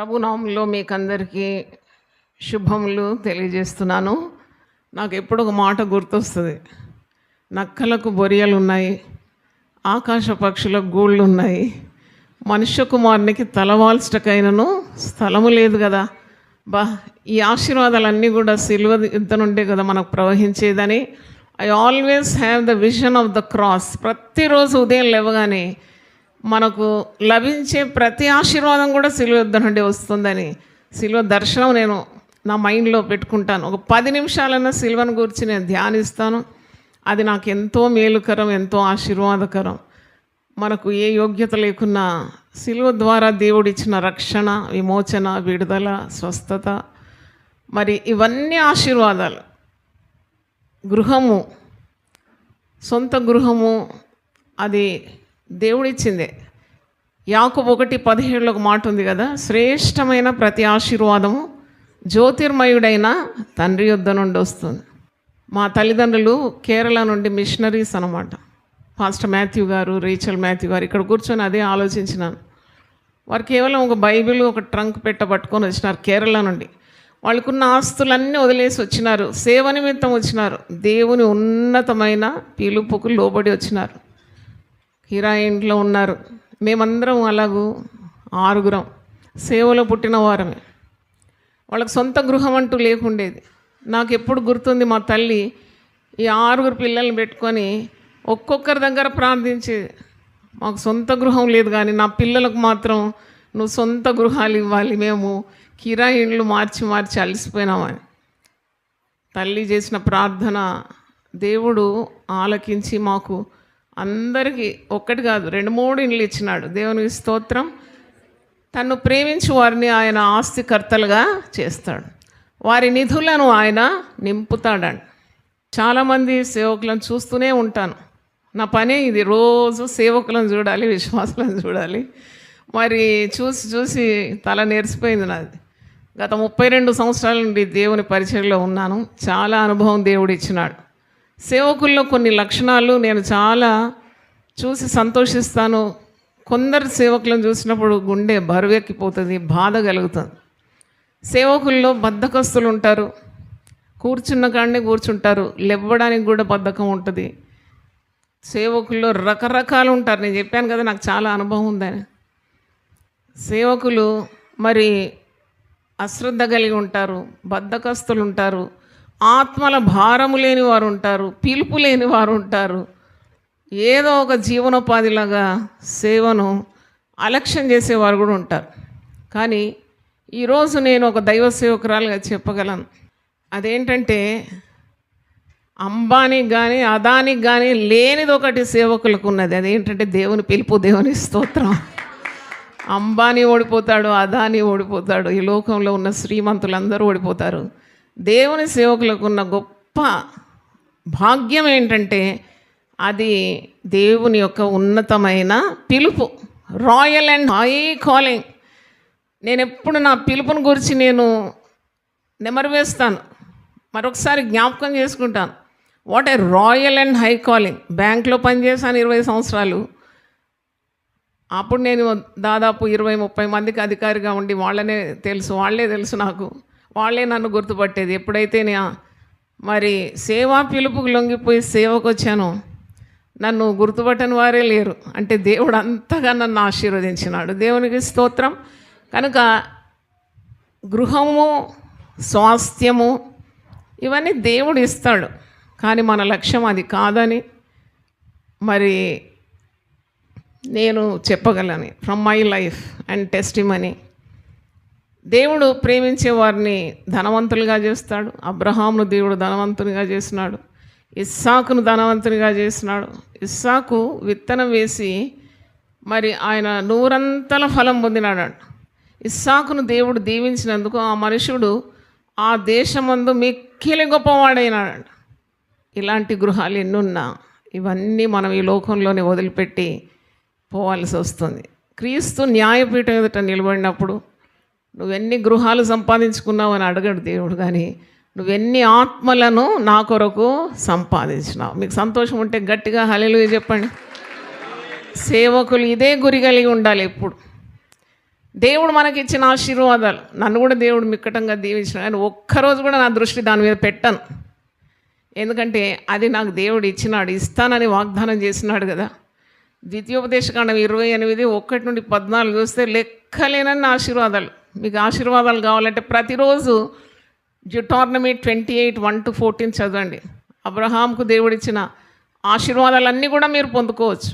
ప్రభునామంలో మీకందరికీ శుభములు తెలియజేస్తున్నాను. నాకు ఎప్పుడు ఒక మాట గుర్తొస్తుంది. నక్కలకు బొరియలు ఉన్నాయి, ఆకాశ పక్షులకు గూళ్ళు ఉన్నాయి, మనుష్య కుమారునికి తలవాల్చటకైనను స్థలము లేదు కదా. ఈ ఆశీర్వాదాలన్నీ కూడా సిలువ యుద్ధ నుండే కదా మనకు ప్రవహించేదని. I always have the vision of the cross. ప్రతిరోజు ఉదయం లేవగానే మనకు లభించే ప్రతి ఆశీర్వాదం కూడా సిలువ యుద్ధ నుండి వస్తుందని సిలువ దర్శనం నేను నా మైండ్లో పెట్టుకుంటాను. ఒక 10 నిమిషాలన్నా సిలువను గురించి నేను ధ్యానిస్తాను. అది నాకు ఎంతో మేలుకరం, ఎంతో ఆశీర్వాదకరం. మనకు ఏ యోగ్యత లేకున్నా సిలువ ద్వారా దేవుడిచ్చిన రక్షణ, విమోచన, విడుదల, స్వస్థత, మరి ఇవన్నీ ఆశీర్వాదాలు. గృహము, సొంత గృహము, అది దేవుడిచ్చిందే. యాకోబు 1:17 ఒక మాట ఉంది కదా, శ్రేష్టమైన ప్రతి ఆశీర్వాదము జ్యోతిర్మయుడైన తండ్రి యొద్ద నుండి వస్తుంది. మా తల్లిదండ్రులు కేరళ నుండి మిషనరీస్ అన్నమాట. పాస్టర్ మాథ్యూ గారు, రేచల్ మాథ్యూ గారు ఇక్కడ కూర్చొని అదే ఆలోచించినాను. వారు కేవలం ఒక బైబిల్, ఒక ట్రంక్ పట్టుకొని వచ్చినారు కేరళ నుండి. వాళ్ళకున్న ఆస్తులన్నీ వదిలేసి వచ్చినారు, సేవ నిమిత్తం వచ్చినారు, దేవుని ఉన్నతమైన పిలుపుకు లోబడి వచ్చినారు. కిరాయి ఇంట్లో ఉన్నారు. మేమందరం అలాగూ 6 సేవలో పుట్టిన వారమే. వాళ్ళకి సొంత గృహం అంటూ లేకుండేది. నాకు ఎప్పుడు గుర్తుంది, మా తల్లి ఈ 6 పిల్లల్ని పెట్టుకొని ఒక్కొక్కరి దగ్గర ప్రార్థించేది. మాకు సొంత గృహం లేదు, కానీ నా పిల్లలకు మాత్రం నువ్వు సొంత గృహాలు ఇవ్వాలి, మేము కిరాయి ఇండ్లు మార్చి మార్చి అలసిపోయినామని. తల్లి చేసిన ప్రార్థన దేవుడు ఆలకించి మాకు అందరికీ ఒక్కటి కాదు 2-3 ఇండ్లు ఇచ్చినాడు. దేవునికి స్తోత్రం. తను ప్రేమించి వారిని ఆయన ఆస్తికర్తలుగా చేస్తాడు, వారి నిధులను ఆయన నింపుతాడండి. చాలామంది సేవకులను చూస్తూనే ఉంటాను. నా పనే ఇది, రోజు సేవకులను చూడాలి, విశ్వాసులను చూడాలి. మరి చూసి చూసి తల నేర్చిపోయింది నాది. గత 32 సంవత్సరాల నుండి దేవుని పరిచర్యలో ఉన్నాను. చాలా అనుభవం దేవుడు ఇచ్చినాడు. సేవకుల్లో కొన్ని లక్షణాలు నేను చాలా చూసి సంతోషిస్తాను. కొందరు సేవకులను చూసినప్పుడు గుండె బరువెక్కిపోతుంది, బాధ కలుగుతుంది. సేవకుల్లో బద్ధకస్తులు ఉంటారు, కూర్చున్న కాడనే కూర్చుంటారు, లేవడానికి కూడా బద్ధకం ఉంటుంది. సేవకుల్లో రకరకాలు ఉంటారు. నేను చెప్పాను కదా, నాకు చాలా అనుభవం ఉందని. సేవకులు మరి అశ్రద్ధ కలిగి ఉంటారు, బద్ధకస్తులు ఉంటారు, ఆత్మల భారము లేని వారు ఉంటారు, పిలుపు లేని వారు ఉంటారు. ఏదో ఒక జీవనోపాధిలాగా సేవను అలక్ష్యం చేసేవారు కూడా ఉంటారు. కానీ ఈరోజు నేను ఒక దైవ సేవకురాలుగా చెప్పగలను. అదేంటంటే, అంబానీకి కానీ అదానికి కానీ లేనిది ఒకటి సేవకులకు ఉన్నది. అదేంటంటే దేవుని పిలుపు, దేవుని స్తోత్రం. అంబానీ ఓడిపోతాడు, అదానీ ఓడిపోతాడు, ఈ లోకంలో ఉన్న శ్రీమంతులందరూ ఓడిపోతారు. దేవుని సేవకులకు ఉన్న గొప్ప భాగ్యం ఏంటంటే, అది దేవుని యొక్క ఉన్నతమైన పిలుపు, రాయల్ అండ్ హై కాలింగ్. నేను ఎప్పుడు నా పిలుపుని గురించి నేను నెమరు వేస్తాను, మరొకసారి జ్ఞాపకం చేసుకుంటాను. What a royal and high calling. బ్యాంక్లో పనిచేశాను 20 సంవత్సరాలు. అప్పుడు నేను దాదాపు 20-30 మందికి అధికారిగా ఉండి వాళ్ళే తెలుసు నాకు, వాళ్ళే నన్ను గుర్తుపట్టేది. ఎప్పుడైతే నేను మరి సేవా పిలుపుకు లొంగిపోయి సేవకు వచ్చానో నన్ను గుర్తుపట్టని వారే లేరు. అంటే దేవుడు అంతగా నన్ను ఆశీర్వదించినాడు. దేవునికి స్తోత్రం. కనుక గృహము, స్వాస్థ్యము ఇవన్నీ దేవుడు ఇస్తాడు, కానీ మన లక్ష్యం అది కాదని మరి నేను చెప్పగలను from my life and testimony. దేవుడు ప్రేమించే వారిని ధనవంతులుగా చేస్తాడు. అబ్రహామును దేవుడు ధనవంతునిగా చేసినాడు, ఇస్సాకును ధనవంతునిగా చేసినాడు. ఇస్సాకు విత్తనం వేసి మరి ఆయన 100 ఫలం పొందినాడు. ఇస్సాకును దేవుడు దీవించినందుకు ఆ మనుషుడు ఆ దేశమందు మిక్కిలి గొప్పవాడైనాడు. ఇలాంటి గృహాలు ఎన్నున్నా ఇవన్నీ మనం ఈ లోకంలోనే వదిలిపెట్టి పోవాల్సి వస్తుంది. క్రీస్తు న్యాయపీఠం ఎదుట నిలబడినప్పుడు నువ్వెన్ని గృహాలు సంపాదించుకున్నావు అని అడగడు దేవుడు, కానీ నువ్వెన్ని ఆత్మలను నా కొరకు సంపాదించినావు. మీకు సంతోషం ఉంటే గట్టిగా హల్లెలూయా చెప్పండి. సేవకులు ఇదే గురి కలిగి ఉండాలి ఎప్పుడు. దేవుడు మనకిచ్చిన ఆశీర్వాదాలు, నన్ను కూడా దేవుడు మిక్కటంగా దీవించిన, కానీ ఒక్కరోజు కూడా నా దృష్టి దాని మీద పెట్టాను. ఎందుకంటే అది నాకు దేవుడు ఇచ్చినాడు, ఇస్తానని వాగ్దానం చేసినాడు కదా. ద్వితీయోపదేశకాండం 28:1-14 చూస్తే లెక్కలేనన్ని ఆశీర్వాదాలు. మీకు ఆశీర్వాదాలు కావాలంటే ప్రతిరోజు డ్యూటార్నమీ 28:1-14 చదవండి. అబ్రహాంకు దేవుడిచ్చిన ఆశీర్వాదాలన్నీ కూడా మీరు పొందుకోవచ్చు.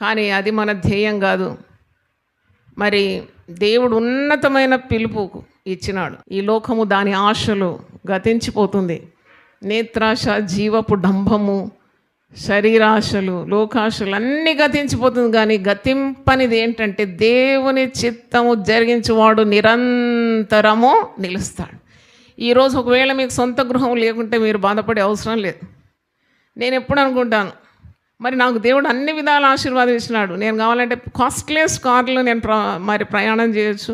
కానీ అది మన ధ్యేయం కాదు. మరి దేవుడు ఉన్నతమైన పిలుపుకు ఇచ్చినాడు. ఈ లోకము దాని ఆశలు గతించిపోతుంది. నేత్రాశ, జీవపు డంభము, శరీరాశలు, లోకాశలు అన్నీ గతించిపోతుంది. కానీ గతింపనిది ఏంటంటే దేవుని చిత్తము జరిగించేవాడు నిరంతరము నిలుస్తాడు. ఈరోజు ఒకవేళ మీకు సొంత గృహం లేకుంటే మీరు బాధపడే అవసరం లేదు. నేను ఎప్పుడు అనుకుంటాను, మరి నాకు దేవుడు అన్ని విధాల ఆశీర్వాదం ఇచ్చినాడు, నేను కావాలంటే కాస్ట్లీయెస్ట్ కార్లో నేను మరి ప్రయాణం చేయొచ్చు,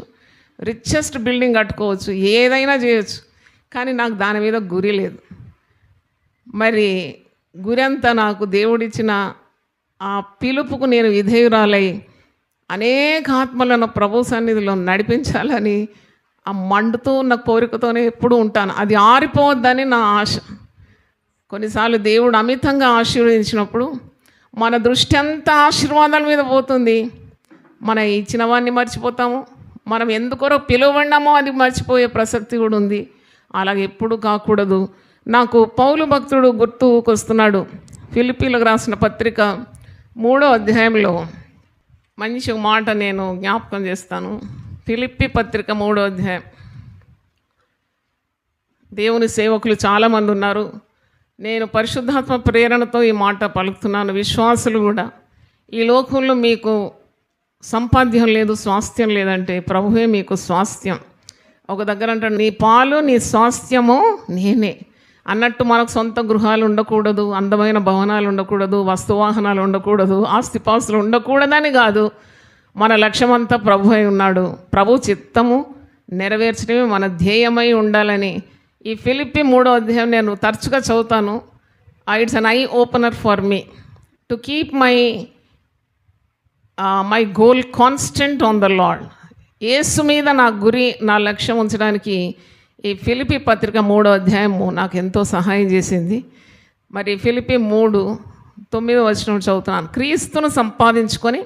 రిచెస్ట్ బిల్డింగ్ కట్టుకోవచ్చు, ఏదైనా చేయొచ్చు. కానీ నాకు దాని మీద గురి లేదు. మరి గురి అంతా నాకు దేవుడిచ్చిన ఆ పిలుపుకు నేను విధేయురాలై అనేక ఆత్మలను ప్రభు సన్నిధిలో నడిపించాలని ఆ మండుతూ ఉన్న కోరికతోనే ఎప్పుడు ఉంటాను. అది ఆరిపోవద్దని నా ఆశ. కొన్నిసార్లు దేవుడు అమితంగా ఆశీర్వదించినప్పుడు మన దృష్టి అంతా ఆశీర్వాదాల మీద పోతుంది. మనం ఇచ్చినవాన్ని మర్చిపోతాము, మనం ఎందుకొరో పిలువబడినామో అది మర్చిపోయే ప్రసక్తి కూడా ఉంది. అలాగే ఎప్పుడు కాకూడదు. నాకు పౌలు భక్తుడు గుర్తుకొస్తున్నాడు. ఫిలిప్పీలకు రాసిన పత్రిక 3వ అధ్యాయంలో మంచి మాట నేను జ్ఞాపకం చేస్తాను. ఫిలిప్పీ పత్రిక 3వ అధ్యాయం. దేవుని సేవకులు చాలామంది ఉన్నారు. నేను పరిశుద్ధాత్మ ప్రేరణతో ఈ మాట పలుకుతున్నాను. విశ్వాసులు కూడా, ఈ లోకంలో మీకు సంపాద్యం లేదు, స్వాస్థ్యం లేదంటే ప్రభువే మీకు స్వాస్థ్యం. ఒక దగ్గర అంటాడు, నీ పాలు నీ స్వాస్థ్యము నేనే అన్నట్టు. మనకు సొంత గృహాలు ఉండకూడదు, అందమైన భవనాలు ఉండకూడదు, వస్తువాహనాలు ఉండకూడదు, ఆస్తిపాస్తులు ఉండకూడదని కాదు. మన లక్ష్యమంతా ప్రభు అయి ఉన్నాడు. ప్రభు చిత్తము నెరవేర్చడమే మన ధ్యేయమై ఉండాలని ఈ ఫిలిప్పీ 3వ అధ్యాయం నేను తరచుగా చదువుతాను. It's an eye opener for me to keep my goal constant on the Lord. Yesu మీద నా గురి, నా లక్ష్యం ఉంచడానికి ఈ ఫిలిప్పీ పత్రిక 3వ అధ్యాయము నాకు ఎంతో సహాయం చేసింది. మరి ఫిలిప్పీ 3:9 వచనం చదువుతున్నాను. క్రీస్తును సంపాదించుకొని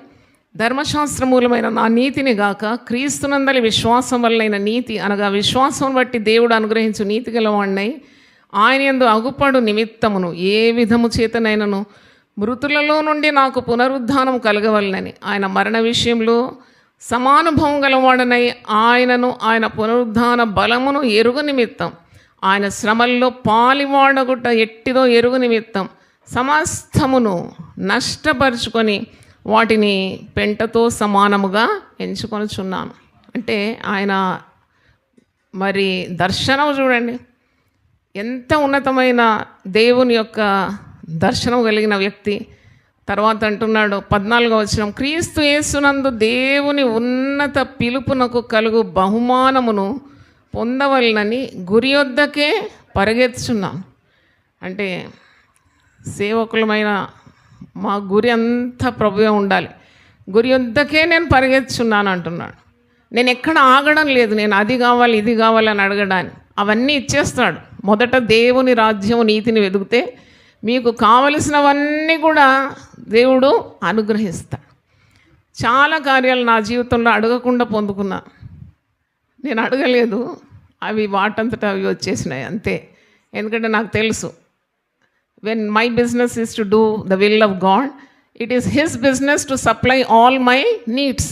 ధర్మశాస్త్ర మూలమైన నా నీతిని గాక క్రీస్తునందలి విశ్వాసం వల్లైన నీతి, అనగా విశ్వాసం బట్టి దేవుడు అనుగ్రహించు నీతి గలవాడినై ఆయన యందు అగుపడు నిమిత్తమును ఏ విధము చేతనైనను మృతులలో నుండి నాకు పునరుద్ధానం కలగవలనని ఆయన మరణ విషయంలో సమానుభవం గలవాడనై ఆయనను ఆయన పునరుద్ధాన బలమును ఎరుగు నిమిత్తం, ఆయన శ్రమల్లో పాలివాడగుట ఎట్టిదో ఎరుగు నిమిత్తం సమస్తమును నష్టపరుచుకొని వాటిని పెంటతో సమానముగా ఎంచుకొనుచున్నాను. అంటే ఆయన మరి దర్శనం చూడండి, ఎంత ఉన్నతమైన దేవుని యొక్క దర్శనం కలిగిన వ్యక్తి. తర్వాత అంటున్నాడు 14వ వచనం, క్రీస్తు యేసునందు దేవుని ఉన్నత పిలుపునకు కలుగు బహుమానమును పొందవలనని గురి వద్దకే పరిగెత్తుచున్నాను. అంటే సేవకులమైన మా గురి అంతా ప్రభువే ఉండాలి. గురి వద్దకే నేను పరిగెత్తుచున్నాను అంటున్నాడు. నేను ఎక్కడ ఆగడం లేదు. నేను అది కావాలి ఇది కావాలని అడగడానికి, అవన్నీ ఇచ్చేస్తాడు. మొదట దేవుని రాజ్యం నీతిని వెదిగితే మీకు కావలసినవన్నీ కూడా దేవుడు అనుగ్రహిస్తాడు. చాలా కార్యాలు నా జీవితంలో అడగకుండా పొందుకున్నా. నేను అడగలేదు, అవి వాటంతటా అవి వచ్చేసినాయి అంతే. ఎందుకంటే నాకు తెలుసు, when my business is to do the will of God, it is his business to supply all my needs.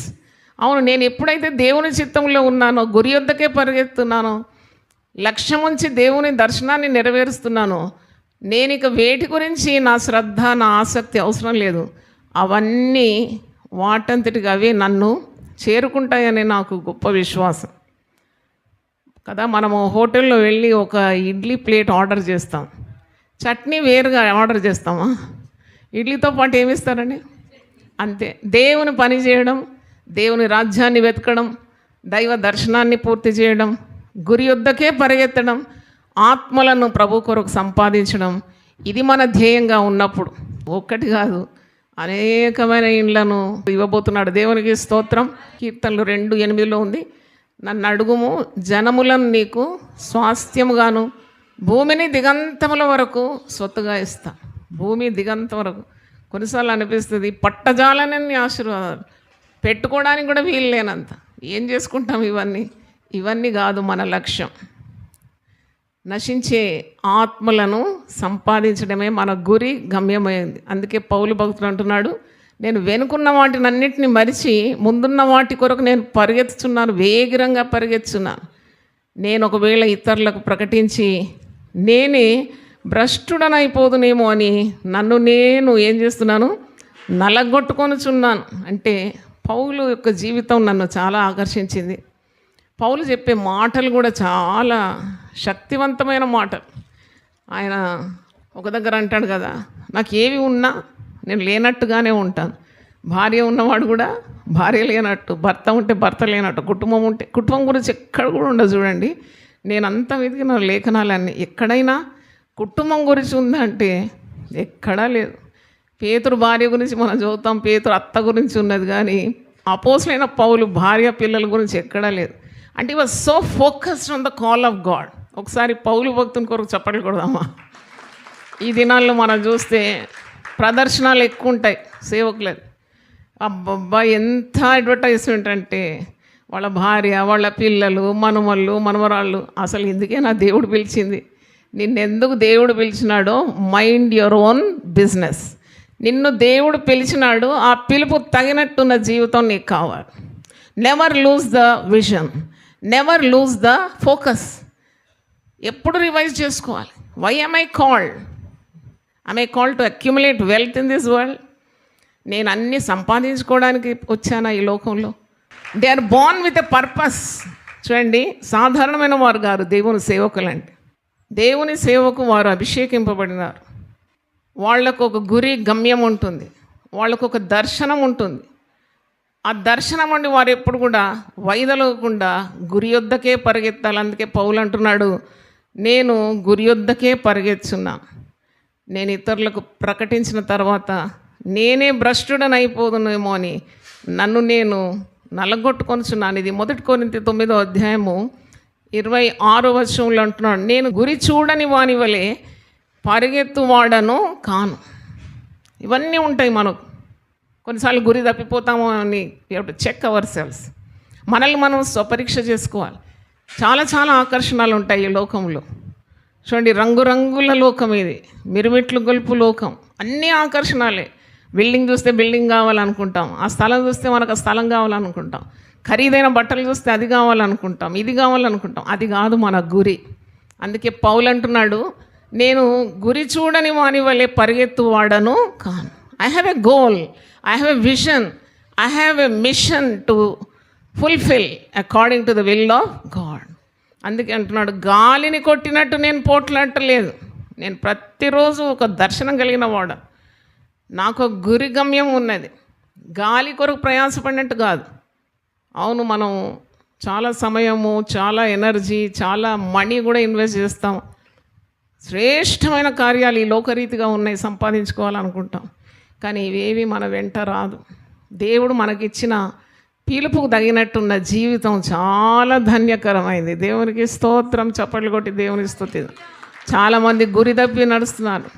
అవును, నేను ఎప్పుడైతే దేవుని చిత్తంలో ఉన్నానో, గురి వద్దకే పరిగెత్తున్నానో, లక్ష్యం ఉంచి దేవుని దర్శనాన్ని నెరవేరుస్తున్నానో, నేను ఇక వేటి గురించి నా శ్రద్ధ, నా ఆసక్తి అవసరం లేదు. అవన్నీ వాటంతటికి అవే నన్ను చేరుకుంటాయని నాకు గొప్ప విశ్వాసం కదా. మనము హోటల్లో వెళ్ళి ఒక ఇడ్లీ ప్లేట్ ఆర్డర్ చేస్తాం, చట్నీ వేరుగా ఆర్డర్ చేస్తామా? ఇడ్లీతో పాటు ఏమిస్తారండి? అంతే. దేవుని పని చేయడం, దేవుని రాజ్యాన్ని వెతకడం, దైవ దర్శనాన్ని పూర్తి చేయడం, గురి వద్దకే పరిగెత్తడం, ఆత్మలను ప్రభు కొరకు సంపాదించడం, ఇది మన ధ్యేయంగా ఉన్నప్పుడు, ఒక్కటి కాదు అనేకమైన ఇండ్లను ఇవ్వబోతున్నాడు. దేవునికి స్తోత్రం. కీర్తనలు 2:8 ఉంది, నన్ను అడుగుము జనములను నీకు స్వాస్థ్యముగాను భూమిని దిగంతముల వరకు స్వత్తుగా ఇస్తా. భూమి దిగంతం వరకు. కొన్నిసార్లు అనిపిస్తుంది పట్టజాలనన్ని ఆశీర్వాదాలు పెట్టుకోవడానికి కూడా వీలు లేనంత. ఏం చేసుకుంటాం ఇవన్నీ కాదు మన లక్ష్యం. నశించే ఆత్మలను సంపాదించడమే మన గురి, గమ్యమైంది. అందుకే పౌలు భక్తుడు అంటున్నాడు, నేను వెనుకున్న వాటిని అన్నిటిని మరిచి ముందున్న వాటి కొరకు నేను పరిగెత్తుచున్నాను, వేగిరంగా పరిగెత్తుచున్నాను. నేను ఒకవేళ ఇతరులకు ప్రకటించి నేనే భ్రష్టుడనైపోదునేమో అని నన్ను నేను ఏం చేస్తున్నాను, నలగొట్టుకొనుచున్నాను. అంటే పౌలు యొక్క జీవితం నన్ను చాలా ఆకర్షించింది. పౌలు చెప్పే మాటలు కూడా చాలా శక్తివంతమైన మాటలు. ఆయన ఒక దగ్గర అంటాడు కదా, నాకు ఏవి ఉన్నా నేను లేనట్టుగానే ఉంటాను. భార్య ఉన్నవాడు కూడా భార్య లేనట్టు, భర్త ఉంటే భర్త లేనట్టు, కుటుంబం ఉంటే కుటుంబం గురించి ఎక్కడ కూడా ఉండదు. చూడండి, నేను అంతా వెతికిన లేఖనాలన్నీ ఎక్కడైనా కుటుంబం గురించి ఉందంటే ఎక్కడా లేదు. పేతురు భార్య గురించి మనం చదువుతాం, పేతురు అత్త గురించి ఉన్నది, కానీ అపోస్తులైన పౌలు భార్య పిల్లల గురించి ఎక్కడా లేదు. అంటే ఈ was so focused on the call of God. ఒకసారి పౌలు భక్తుని కొరకు చెప్పలు కొడదామా? ఈ దినాల్లో మనం చూస్తే ప్రదర్శనలు ఎక్కువ ఉంటాయి సేవకులేదు. అబ్బబ్బా ఎంత అడ్వర్టైజ్మెంట్ అంటే వాళ్ళ భార్య, వాళ్ళ పిల్లలు, మనమళ్ళు, మనవరాళ్ళు. అసలు ఇందుకే నా దేవుడు పిలిచింది. నిన్నెందుకు దేవుడు పిలిచినాడో మైండ్ యువర్ ఓన్ బిజినెస్. నిన్ను దేవుడు పిలిచినాడు, ఆ పిలుపు తగినట్టున్న జీవితం నీకు కావాలి. Never lose the vision, never lose the focus. ఎప్పుడు రివైజ్ చేసుకోవాలి. Why am I called? Am I called to accumulate wealth in this world? నేను అన్నీ సంపాదించుకోవడానికి వచ్చానా ఈ లోకంలో? They are born with a purpose. చూడండి, సాధారణమైన వారు గారు దేవుని సేవకులంటే. దేవుని సేవకు వారు అభిషేకింపబడినారు. వాళ్లకు ఒక గురి, గమ్యం ఉంటుంది. వాళ్ళకు ఒక దర్శనం ఉంటుంది. ఆ దర్శనం అండి వారు ఎప్పుడు కూడా వైదొలగకుండా గురి యొద్దకే పరిగెత్తాలి. అందుకే పౌలు అంటున్నాడు, నేను గురి యొద్దకే పరిగెత్తుచున్నాను. నేను ఇతరులకు ప్రకటించిన తర్వాత నేనే భ్రష్టుడని అయిపోదునేమో అని నన్ను నేను నలగొట్టుకొనుచున్నాను. ఇది 1 కొరింథీ 9:26 అంటున్నాడు, నేను గురి చూడని వాని వలె పరిగెత్తువాడను కాను. ఇవన్నీ ఉంటాయి మనకు. కొన్నిసార్లు గురి తప్పిపోతాము అని చెక్ అవర్ సెల్స్. మనల్ని మనం స్వపరీక్ష చేసుకోవాలి. చాలా చాలా ఆకర్షణలు ఉంటాయి ఈ లోకంలో. చూడండి, రంగురంగుల లోకం ఇది, మిరుమిట్లు గొలుపు లోకం. అన్నీ ఆకర్షణలే. బిల్డింగ్ చూస్తే బిల్డింగ్ కావాలనుకుంటాం, ఆ స్థలం చూస్తే మనకు ఆ స్థలం కావాలనుకుంటాం, ఖరీదైన బట్టలు చూస్తే అది కావాలనుకుంటాం, ఇది కావాలనుకుంటాం. అది కాదు మన గురి. అందుకే పౌలు అంటున్నాడు, నేను గురి చూడని వాని వలె పరిగెత్తువాడను కాను. I have a goal, I have a vision, I have a mission to fulfil according to the will of God. అందుకే అంటున్నాడు, గాలిని కొట్టినట్టు నేను పోట్లాడలేదు. నేను ప్రతిరోజు ఒక దర్శనం కలిగిన వాడు. నాకు గురి, గమ్యం ఉన్నది. గాలి కొరకు ప్రయాసపడినట్టు కాదు. అవును, మనం చాలా సమయము, చాలా ఎనర్జీ, చాలా మనీ కూడా ఇన్వెస్ట్ చేస్తాం. శ్రేష్టమైన కార్యాలు ఈ లోకరీతిగా ఉన్నాయి, సంపాదించుకోవాలనుకుంటాం. కానీ ఇవేవి మన వెంట రాదు. దేవుడు మనకిచ్చిన పిలుపుకు తగినట్టున్న జీవితం చాలా ధన్యకరమైంది. దేవునికి స్తోత్రం. చప్పట్లు కొట్టి దేవునికి స్తుతి. చాలామంది గురి తప్పి నడుస్తున్నారు,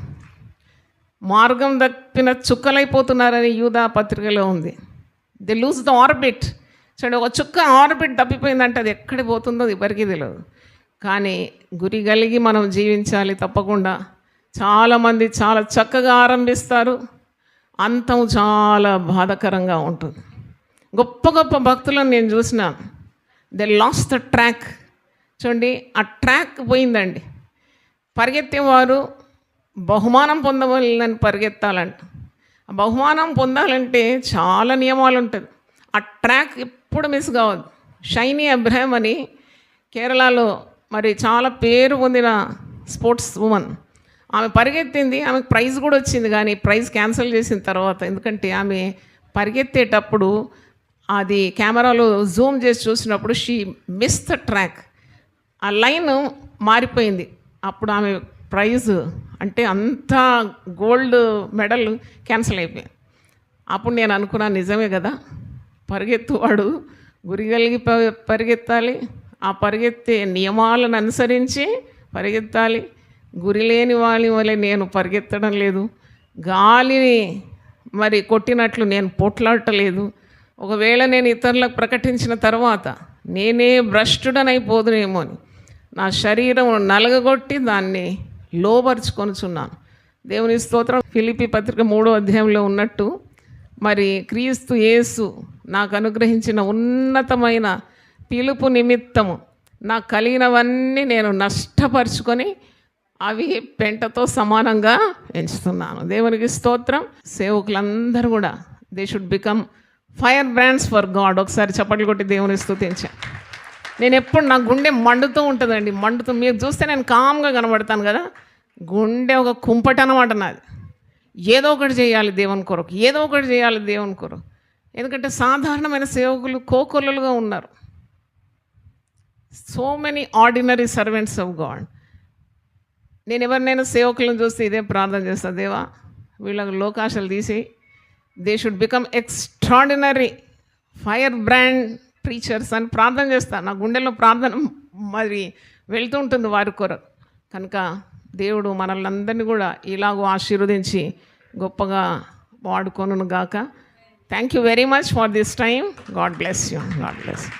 మార్గం తప్పిన చుక్కలైపోతున్నారని యూదా పత్రికలో ఉంది. They lose the orbit. చూడండి, ఒక చుక్క ఆర్బిట్ తప్పిపోయిందంటే అది ఎక్కడికి పోతుందో ఎవరికీ తెలియదు. కానీ గురి కలిగి మనం జీవించాలి తప్పకుండా. చాలామంది చాలా చక్కగా ఆరంభిస్తారు, అంతం చాలా బాధాకరంగా ఉంటుంది. గొప్ప గొప్ప భక్తులను నేను చూసినాను. They last the track. చూడండి, ఆ ట్రాక్ పోయిందండి. పరిగెత్తేవారు బహుమానం పొందవాలని పరిగెత్తాలంట. ఆ బహుమానం పొందాలంటే చాలా నియమాలు ఉంటుంది. ఆ ట్రాక్ ఎప్పుడు మిస్ కావద్దు. షైనీ అబ్రహాం అని కేరళలో మరి చాలా పేరు పొందిన స్పోర్ట్స్ ఉమెన్. ఆమె పరిగెత్తింది, ఆమెకు ప్రైజ్ కూడా వచ్చింది. కానీ ప్రైజ్ క్యాన్సిల్ చేసిన తర్వాత, ఎందుకంటే ఆమె పరిగెత్తేటప్పుడు అది కెమెరాలో జూమ్ చేసి చూసినప్పుడు షీ మిస్ ద ట్రాక్. ఆ లైన్ మారిపోయింది. అప్పుడు ఆమె ప్రైజ్ అంటే అంతా గోల్డ్ మెడల్ క్యాన్సిల్ అయిపోయింది. అప్పుడు నేను అనుకున్నాను, నిజమే కదా, పరిగెత్తువాడు గురి కలిగి పరిగెత్తాలి, ఆ పరిగెత్తే నియమాలను అనుసరించి పరిగెత్తాలి. గురి లేని వాళ్ళ వలె నేను పరిగెత్తడం లేదు, గాలిని మరి కొట్టినట్లు నేను పోట్లాడటలేదు. ఒకవేళ నేను ఇతరులకు ప్రకటించిన తర్వాత నేనే భ్రష్టుడనైపోదునేమో అని నా శరీరం నలగగొట్టి దాన్ని లోబరుచుకొనుచున్నాను. దేవుని స్తోత్రం. ఫిలిప్పీ పత్రిక 3వ అధ్యాయంలో ఉన్నట్టు మరి క్రీస్తు యేసు నాకు అనుగ్రహించిన ఉన్నతమైన పిలుపు నిమిత్తము నాకు కలిగినవన్నీ నేను నష్టపరుచుకొని అవి పెంటతో సమానంగా ఎంచుతున్నాను. దేవునికి స్తోత్రం. సేవకులందరూ కూడా they should become fire brands for God. ఒకసారి చప్పట్లు కొట్టి దేవుని స్తుతించాను. నేను ఎప్పుడు నా గుండె మండుతూ ఉంటుందండి, మండుతూ. మీరు చూస్తే నేను కామ్గా కనబడతాను కదా, గుండె ఒక కుంపటి అన్నమాట నాది. ఏదో ఒకటి చేయాలి దేవుని కొరకు, ఏదో ఒకటి చేయాలి దేవుని కొరకు. ఎందుకంటే సాధారణమైన సేవకులు కోకొల్లలుగా ఉన్నారు. So many ordinary servants of God. నేను ఎవరినైనా సేవకులను చూస్తే ఇదే ప్రార్థన చేస్తాను, దేవా వీళ్ళకు లోకాశలు తీసి they should become extraordinary fire brand preachers అని ప్రార్థన చేస్తాను. నా గుండెలో ప్రార్థన మరి వెళ్తూ ఉంటుంది వారి కొరకు. కనుక దేవుడు మనల్ని అందరినీ కూడా ఇలాగూ ఆశీర్వదించి గొప్పగా వాడుకొనును గాక. Thank you very much for this time. God bless you. God bless you.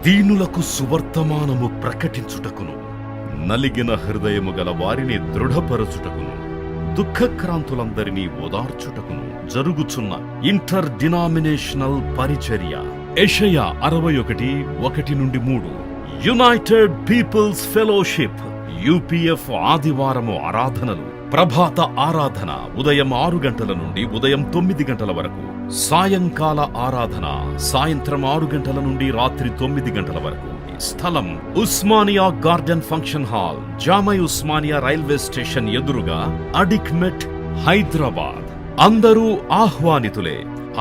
దీనులకు సువర్తమానము ప్రకటించుటకును, నలిగిన హృదయము గల వారిని దృఢపరచుటకును, దుఃఖక్రాంతులందరినీ ఓదార్చుటకును జరుగుచున్న ఇంటర్ డినామినేషనల్ పరిచర్య. యెషయా 61:1-3. యునైటెడ్ పీపుల్స్ ఫెలోషిప్ UPF ఆదివారము ఆరాధనలు. ప్రభాత ఆరాధన ఉదయం 6 గంటల నుండి ఉదయం 9 గంటల వరకు. సాయంకాల ఆరాధన సాయంత్రం 6 గంటల నుండి రాత్రి 9 గంటల వరకు. స్థలం Osmania garden function hall, జామై Osmania railway station ఎదురుగా, అడిక్మెట్, హైదరాబాద్. అందరూ ఆహ్వానితులే.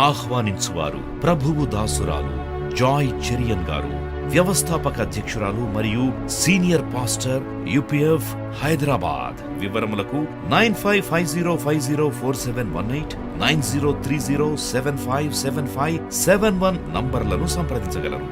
ఆహ్వానించువారు ప్రభువు దాసురాలు జాయ్ చెరియన్ గారు, వ్యవస్థాపక అధ్యక్షురాలు మరియు సీనియర్ పాస్టర్ UPF హైదరాబాద్. వివరములకు 9550504718, 9030757571 నంబర్లను సంప్రదించగలరు.